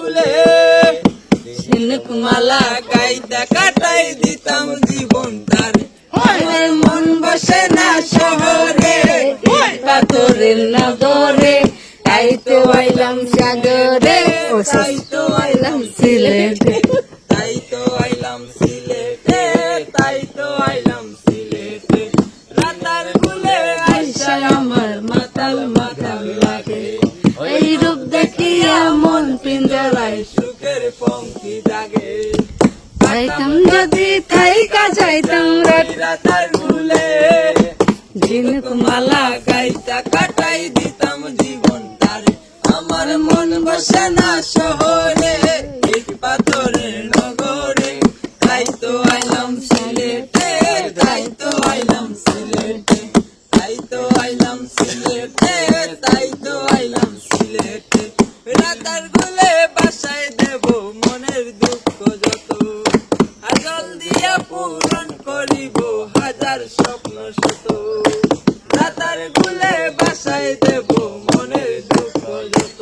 গুলে ঝিনুক মালা গাইতা কাটাই দিতাম জীবন তারে আমার মন বসে না শহরে পাথরের নগরে তাই তো আইলাম সাগরে ও তাই তো আইলাম সিলেটে তাই তো আইলাম সিলেটে তাই তো আইলাম সিলেটে রাতার গুলে আইসা আমার মাতাল মাতাল লাগে ওই রূপ দেখিয়া মন পিঞ্জরায় সুখের পঙ্খি জাগে যাইতাম যদি থাইকা যাইতাম রাতার গুলে ঝিনুক মালা গাইতা কাটাই দিতাম জীবন তারে আমার মন বসে না শহরে ইট পাথরের নগরে তাই তো আইলাম সিলেটে তাই তো আইলাম সিলেটে তাই তো আইলাম সিলেটে তাই তো আইলাম সিলেটে রাতার গুলে বাসায় দেব মনের দুঃখ যত আজল দিয়া পূরণ করিব হাজার স্বপ্ন শত রাতার গুলে বাসায় দেব মনের দুঃখ যত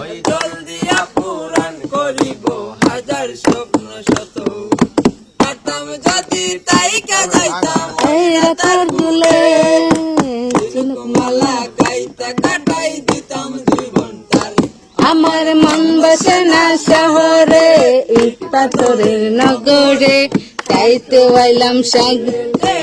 ওই জল দিয়া পূরণ করিব হাজার স্বপ্ন শত পারতাম যদি তাইকা যাইতাম এই রাতার গুলে ঝিনুক মালা গাইতা কাটাই দিতাম জীবন তারে আমার মন বসে না শহরে ইট পাথরের নগরে তাই তো আইলাম সাগরে